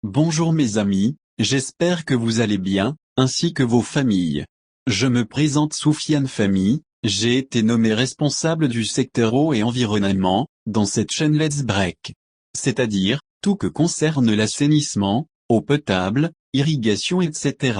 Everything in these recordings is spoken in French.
Bonjour mes amis, j'espère que vous allez bien, ainsi que vos familles. Je me présente Soufiane Fahmy, j'ai été nommé responsable du secteur eau et environnement, dans cette chaîne Let's Break. C'est-à-dire, tout que concerne l'assainissement, eau potable, irrigation etc.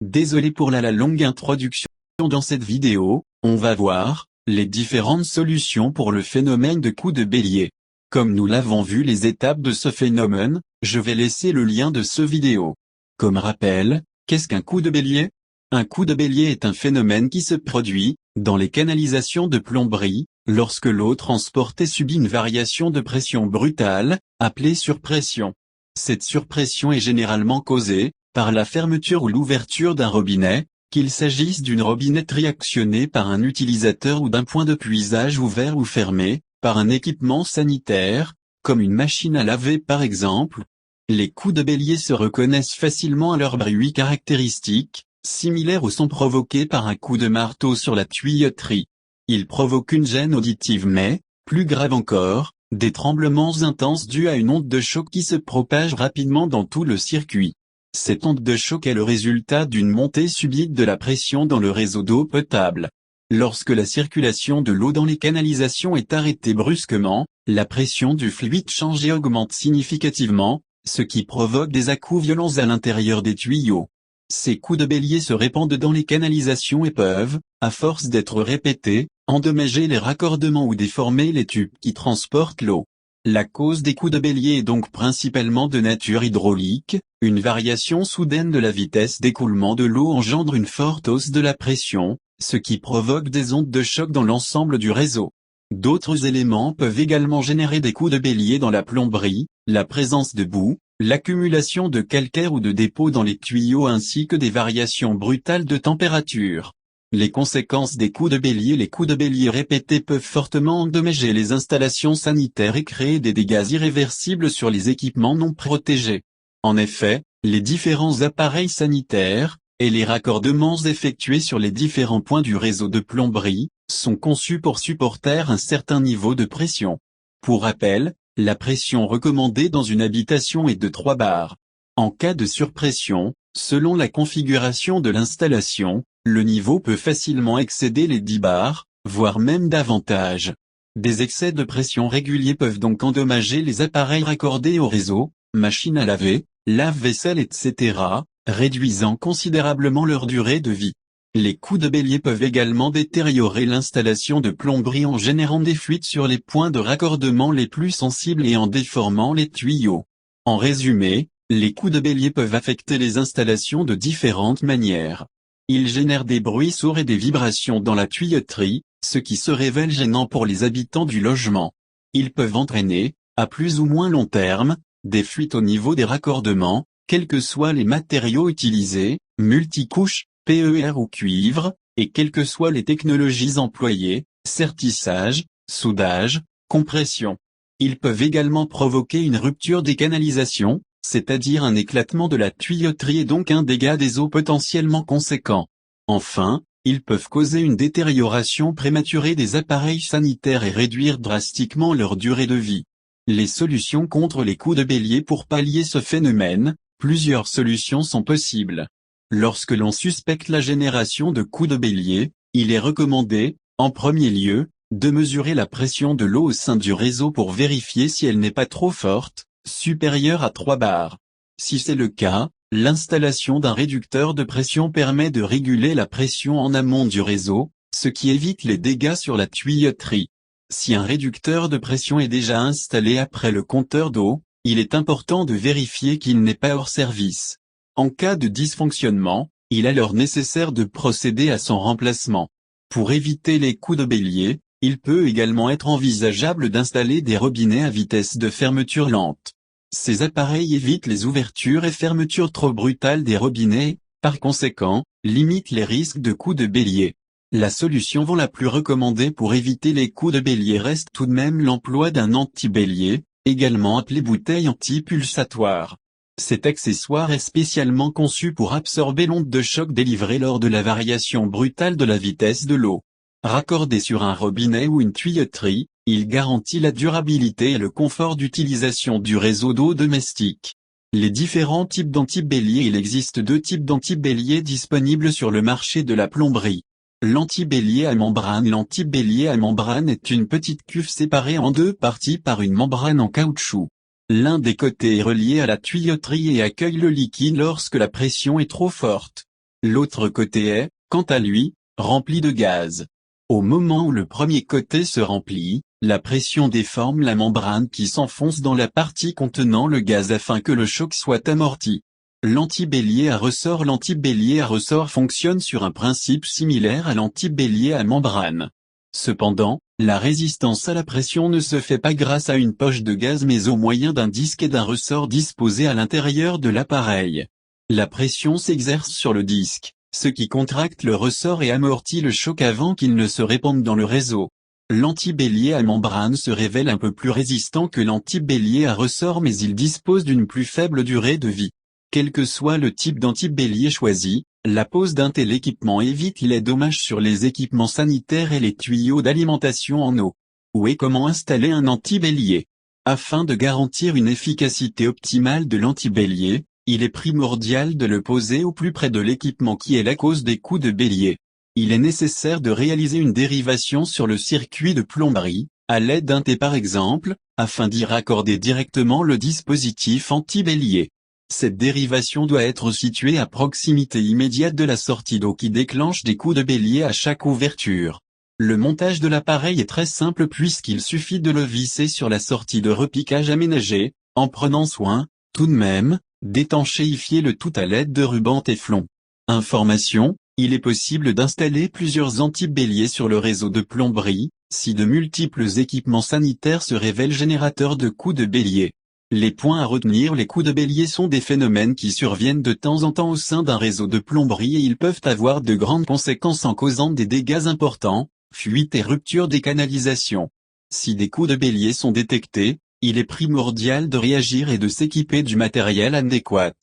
Désolé pour la longue introduction. Dans cette vidéo, on va voir les différentes solutions pour le phénomène de coup de bélier. Comme nous l'avons vu les étapes de ce phénomène, je vais laisser le lien de ce vidéo. Comme rappel, qu'est-ce qu'un coup de bélier? Un coup de bélier est un phénomène qui se produit, dans les canalisations de plomberie, lorsque l'eau transportée subit une variation de pression brutale, appelée surpression. Cette surpression est généralement causée, par la fermeture ou l'ouverture d'un robinet, qu'il s'agisse d'une robinetterie actionnée par un utilisateur ou d'un point de puisage ouvert ou fermé, par un équipement sanitaire, comme une machine à laver par exemple. Les coups de bélier se reconnaissent facilement à leur bruit caractéristique, similaire au son provoqué par un coup de marteau sur la tuyauterie. Ils provoquent une gêne auditive mais, plus grave encore, des tremblements intenses dus à une onde de choc qui se propage rapidement dans tout le circuit. Cette onde de choc est le résultat d'une montée subite de la pression dans le réseau d'eau potable. Lorsque la circulation de l'eau dans les canalisations est arrêtée brusquement, la pression du fluide change et augmente significativement, ce qui provoque des à-coups violents à l'intérieur des tuyaux. Ces coups de bélier se répandent dans les canalisations et peuvent, à force d'être répétés, endommager les raccordements ou déformer les tubes qui transportent l'eau. La cause des coups de bélier est donc principalement de nature hydraulique, une variation soudaine de la vitesse d'écoulement de l'eau engendre une forte hausse de la pression, ce qui provoque des ondes de choc dans l'ensemble du réseau. D'autres éléments peuvent également générer des coups de bélier dans la plomberie, la présence de boue, l'accumulation de calcaire ou de dépôts dans les tuyaux ainsi que des variations brutales de température. Les conséquences des coups de bélier. Les coups de bélier répétés peuvent fortement endommager les installations sanitaires et créer des dégâts irréversibles sur les équipements non protégés. En effet, les différents appareils sanitaires, et les raccordements effectués sur les différents points du réseau de plomberie, sont conçus pour supporter un certain niveau de pression. Pour rappel, la pression recommandée dans une habitation est de 3 bars. En cas de surpression, selon la configuration de l'installation, le niveau peut facilement excéder les 10 bars, voire même davantage. Des excès de pression réguliers peuvent donc endommager les appareils raccordés au réseau, machines à laver, lave-vaisselle etc., réduisant considérablement leur durée de vie. Les coups de bélier peuvent également détériorer l'installation de plomberie en générant des fuites sur les points de raccordement les plus sensibles et en déformant les tuyaux. En résumé, les coups de bélier peuvent affecter les installations de différentes manières. Ils génèrent des bruits sourds et des vibrations dans la tuyauterie, ce qui se révèle gênant pour les habitants du logement. Ils peuvent entraîner, à plus ou moins long terme, des fuites au niveau des raccordements, quels que soient les matériaux utilisés, multicouches, PER ou cuivre, et quelles que soient les technologies employées, sertissage, soudage, compression. Ils peuvent également provoquer une rupture des canalisations, c'est-à-dire un éclatement de la tuyauterie et donc un dégât des eaux potentiellement conséquent. Enfin, ils peuvent causer une détérioration prématurée des appareils sanitaires et réduire drastiquement leur durée de vie. Les solutions contre les coups de bélier. Pour pallier ce phénomène, plusieurs solutions sont possibles. Lorsque l'on suspecte la génération de coups de bélier, il est recommandé, en premier lieu, de mesurer la pression de l'eau au sein du réseau pour vérifier si elle n'est pas trop forte, supérieure à 3 bars. Si c'est le cas, l'installation d'un réducteur de pression permet de réguler la pression en amont du réseau, ce qui évite les dégâts sur la tuyauterie. Si un réducteur de pression est déjà installé après le compteur d'eau, il est important de vérifier qu'il n'est pas hors service. En cas de dysfonctionnement, il est alors nécessaire de procéder à son remplacement. Pour éviter les coups de bélier, il peut également être envisageable d'installer des robinets à vitesse de fermeture lente. Ces appareils évitent les ouvertures et fermetures trop brutales des robinets, par conséquent, limitent les risques de coups de bélier. La solution la plus recommandée pour éviter les coups de bélier reste tout de même l'emploi d'un anti-bélier, également appelé bouteille anti-pulsatoire. Cet accessoire est spécialement conçu pour absorber l'onde de choc délivrée lors de la variation brutale de la vitesse de l'eau. Raccordé sur un robinet ou une tuyauterie, il garantit la durabilité et le confort d'utilisation du réseau d'eau domestique. Les différents types d'anti-bélier. Il existe deux types d'anti-bélier disponibles sur le marché de la plomberie. L'anti-bélier à membrane. L'anti-bélier à membrane est une petite cuve séparée en deux parties par une membrane en caoutchouc. L'un des côtés est relié à la tuyauterie et accueille le liquide lorsque la pression est trop forte. L'autre côté est, quant à lui, rempli de gaz. Au moment où le premier côté se remplit, la pression déforme la membrane qui s'enfonce dans la partie contenant le gaz afin que le choc soit amorti. L'anti-bélier à ressort. L'anti-bélier à ressort fonctionne sur un principe similaire à l'anti-bélier à membrane. Cependant, la résistance à la pression ne se fait pas grâce à une poche de gaz mais au moyen d'un disque et d'un ressort disposé à l'intérieur de l'appareil. La pression s'exerce sur le disque, ce qui contracte le ressort et amortit le choc avant qu'il ne se répande dans le réseau. L'anti-bélier à membrane se révèle un peu plus résistant que l'anti-bélier à ressort mais il dispose d'une plus faible durée de vie. Quel que soit le type d'anti-bélier choisi, la pose d'un tel équipement évite les dommages sur les équipements sanitaires et les tuyaux d'alimentation en eau. Où et comment installer un anti-bélier? Afin de garantir une efficacité optimale de l'anti-bélier, il est primordial de le poser au plus près de l'équipement qui est la cause des coups de bélier. Il est nécessaire de réaliser une dérivation sur le circuit de plomberie, à l'aide d'un T par exemple, afin d'y raccorder directement le dispositif anti-bélier. Cette dérivation doit être située à proximité immédiate de la sortie d'eau qui déclenche des coups de bélier à chaque ouverture. Le montage de l'appareil est très simple puisqu'il suffit de le visser sur la sortie de repiquage aménagée, en prenant soin, tout de même, d'étanchéifier le tout à l'aide de ruban téflon. Information, il est possible d'installer plusieurs anti-béliers sur le réseau de plomberie, si de multiples équipements sanitaires se révèlent générateurs de coups de bélier. Les points à retenir. Les coups de bélier sont des phénomènes qui surviennent de temps en temps au sein d'un réseau de plomberie et ils peuvent avoir de grandes conséquences en causant des dégâts importants, fuites et ruptures des canalisations. Si des coups de bélier sont détectés, il est primordial de réagir et de s'équiper du matériel adéquat.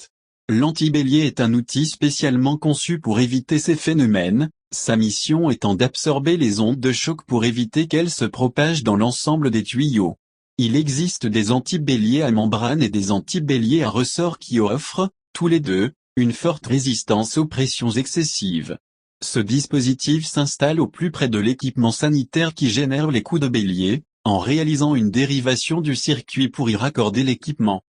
L'anti-bélier est un outil spécialement conçu pour éviter ces phénomènes, sa mission étant d'absorber les ondes de choc pour éviter qu'elles se propagent dans l'ensemble des tuyaux. Il existe des anti-béliers à membrane et des anti-béliers à ressort qui offrent, tous les deux, une forte résistance aux pressions excessives. Ce dispositif s'installe au plus près de l'équipement sanitaire qui génère les coups de bélier, en réalisant une dérivation du circuit pour y raccorder l'équipement.